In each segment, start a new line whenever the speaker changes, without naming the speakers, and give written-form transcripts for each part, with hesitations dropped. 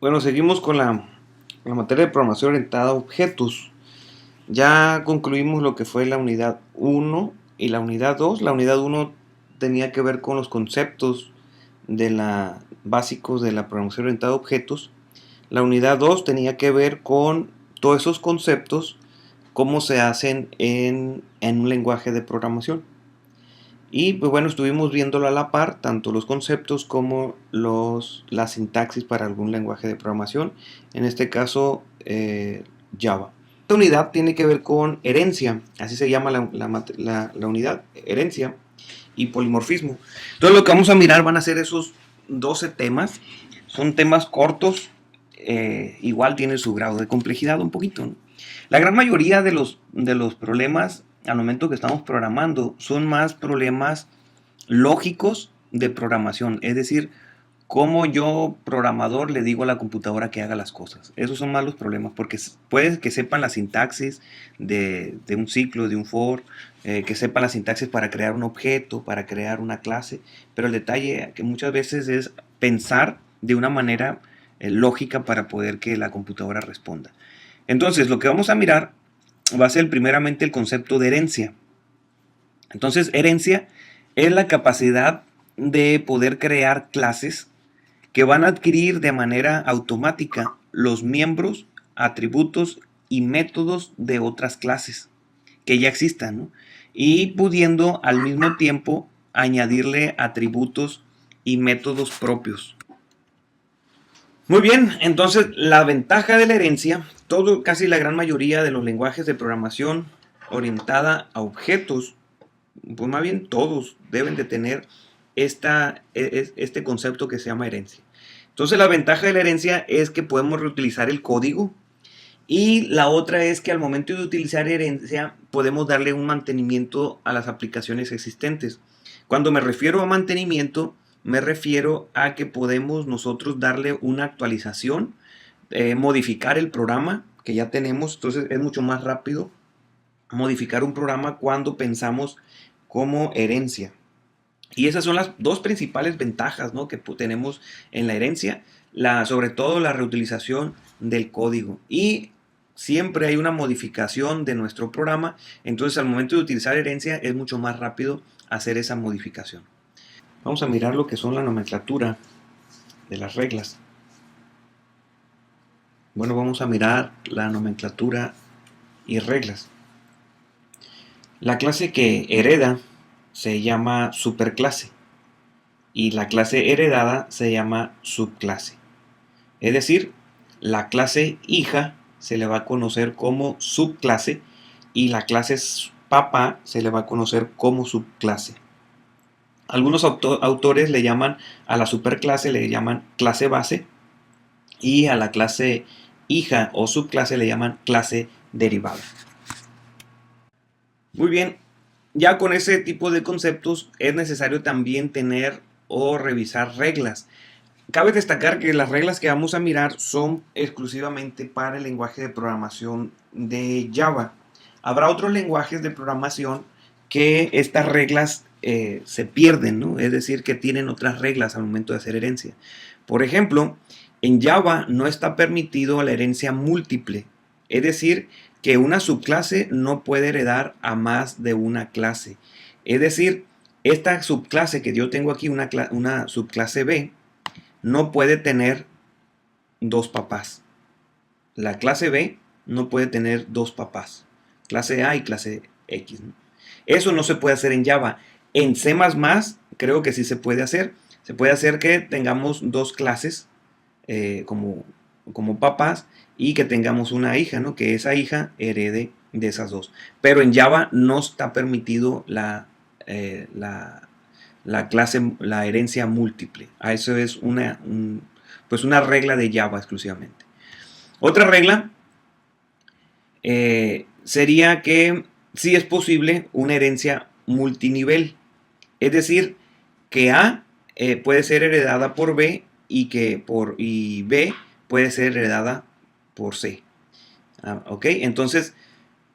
Bueno, seguimos con la materia de programación orientada a objetos. Ya concluimos lo que fue la unidad 1 y la unidad 2. La unidad 1 tenía que ver con los conceptos básicos de la programación orientada a objetos. La unidad 2 tenía que ver con todos esos conceptos, cómo se hacen en un lenguaje de programación. Y pues bueno, estuvimos viéndolo a la par, tanto los conceptos como la sintaxis para algún lenguaje de programación, en este caso Java. Esta unidad tiene que ver con herencia, así se llama la unidad, herencia y polimorfismo. Entonces lo que vamos a mirar van a ser esos 12 temas, son temas cortos, igual tienen su grado de complejidad un poquito, ¿no? La gran mayoría de los problemas al momento que estamos programando son más problemas lógicos de programación, es decir, cómo yo programador le digo a la computadora que haga las cosas. Esos son más los problemas, porque puede que sepan la sintaxis de un ciclo, de un for, que sepan la sintaxis para crear un objeto, para crear una clase, pero el detalle que muchas veces es pensar de una manera lógica para poder que la computadora responda. Entonces, lo que vamos a mirar va a ser primeramente el concepto de herencia. Entonces, herencia es la capacidad de poder crear clases que van a adquirir de manera automática los miembros, atributos y métodos de otras clases que ya existan, ¿no? Y pudiendo al mismo tiempo añadirle atributos y métodos propios. Muy bien, entonces la ventaja de la herencia, casi la gran mayoría de los lenguajes de programación orientada a objetos, pues más bien todos deben de tener este concepto que se llama herencia. Entonces la ventaja de la herencia es que podemos reutilizar el código, y la otra es que al momento de utilizar herencia podemos darle un mantenimiento a las aplicaciones existentes. Cuando me refiero a mantenimiento, me refiero a que podemos nosotros darle una actualización, modificar el programa que ya tenemos. Entonces es mucho más rápido modificar un programa cuando pensamos como herencia. Y esas son las dos principales ventajas, ¿no?, que tenemos en la herencia, sobre todo la reutilización del código. Y siempre hay una modificación de nuestro programa, entonces al momento de utilizar herencia es mucho más rápido hacer esa modificación. Vamos a mirar lo que son la nomenclatura de las reglas. Bueno, vamos a mirar la nomenclatura y reglas. La clase que hereda se llama superclase y la clase heredada se llama subclase. Es decir, la clase hija se le va a conocer como subclase y la clase papá se le va a conocer como subclase. Algunos autores le llaman a la superclase, le llaman clase base, y a la clase hija o subclase le llaman clase derivada. Muy bien, ya con ese tipo de conceptos es necesario también tener o revisar reglas. Cabe destacar que las reglas que vamos a mirar son exclusivamente para el lenguaje de programación de Java. Habrá otros lenguajes de programación que estas reglas se pierden, ¿no? Es decir, que tienen otras reglas al momento de hacer herencia. Por ejemplo, en Java no está permitido la herencia múltiple, es decir, que una subclase no puede heredar a más de una clase. Es decir, esta subclase que yo tengo aquí, una subclase B, no puede tener dos papás. La clase B no puede tener dos papás. Clase A y clase X, ¿no? Eso no se puede hacer en Java. En C++ creo que sí se puede hacer. Se puede hacer que tengamos dos clases como papás y que tengamos una hija, ¿no?, que esa hija herede de esas dos. Pero en Java no está permitido la herencia múltiple. A eso es una regla de Java exclusivamente. Otra regla sería que sí es posible una herencia multinivel. Es decir, que A puede ser heredada por B y B puede ser heredada por C. ¿Ok? Entonces,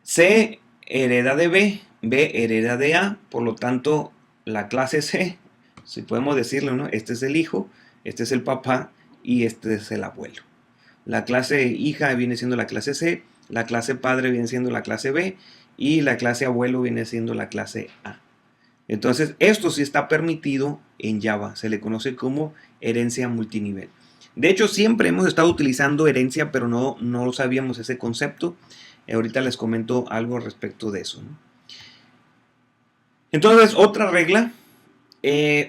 C hereda de B, B hereda de A, por lo tanto, la clase C, si podemos decirlo, ¿no?, este es el hijo, este es el papá y este es el abuelo. La clase hija viene siendo la clase C, la clase padre viene siendo la clase B y la clase abuelo viene siendo la clase A. Entonces, esto sí está permitido en Java. Se le conoce como herencia multinivel. De hecho, siempre hemos estado utilizando herencia, pero no sabíamos ese concepto. Ahorita les comento algo respecto de eso, ¿no? Entonces, otra regla.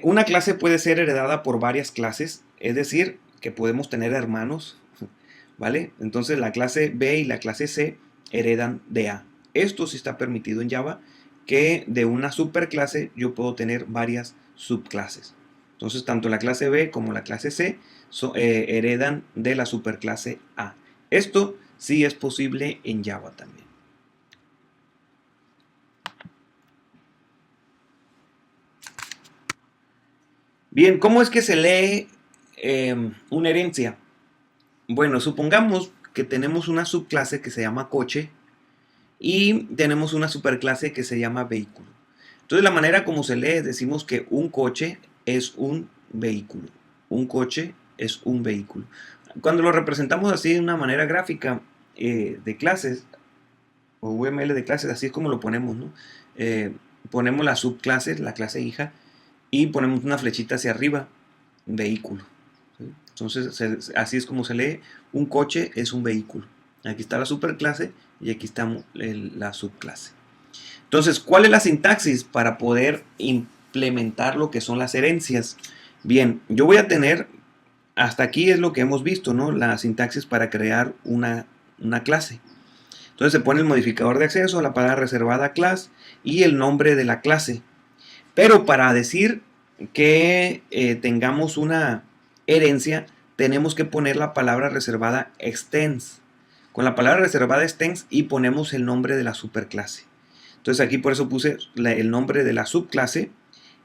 Una clase puede ser heredada por varias clases. Es decir, que podemos tener hermanos, ¿vale? Entonces, la clase B y la clase C heredan de A. Esto sí está permitido en Java, que de una superclase yo puedo tener varias subclases. Entonces, tanto la clase B como la clase C heredan de la superclase A. Esto sí es posible en Java también. Bien, ¿cómo es que se lee una herencia? Bueno, supongamos que tenemos una subclase que se llama coche y tenemos una superclase que se llama vehículo. Entonces la manera como se lee, decimos que un coche es un vehículo. Un coche es un vehículo. Cuando lo representamos así de una manera gráfica de clases, o UML de clases, así es como lo ponemos, ¿no? Ponemos las subclases, la clase hija, y ponemos una flechita hacia arriba, vehículo. ¿Sí? Entonces así es como se lee, un coche es un vehículo. Aquí está la superclase y aquí está la subclase. Entonces, ¿cuál es la sintaxis para poder implementar lo que son las herencias? Bien, yo voy a tener, hasta aquí es lo que hemos visto, ¿no? La sintaxis para crear una clase. Entonces se pone el modificador de acceso, la palabra reservada class y el nombre de la clase. Pero para decir que tengamos una herencia, tenemos que poner la palabra reservada extends. Con la palabra reservada extends y ponemos el nombre de la superclase. Entonces aquí por eso puse el nombre de la subclase,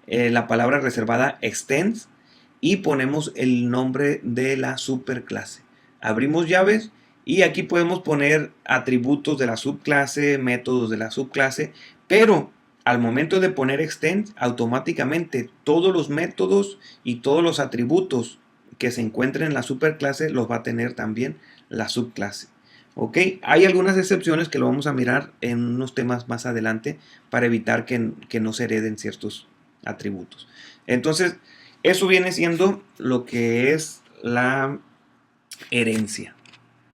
la palabra reservada extends y ponemos el nombre de la superclase. Abrimos llaves y aquí podemos poner atributos de la subclase, métodos de la subclase, pero al momento de poner extend, automáticamente todos los métodos y todos los atributos que se encuentren en la superclase los va a tener también la subclase. ¿Ok? Hay algunas excepciones que lo vamos a mirar en unos temas más adelante para evitar que no se hereden ciertos atributos. Entonces, eso viene siendo lo que es la herencia.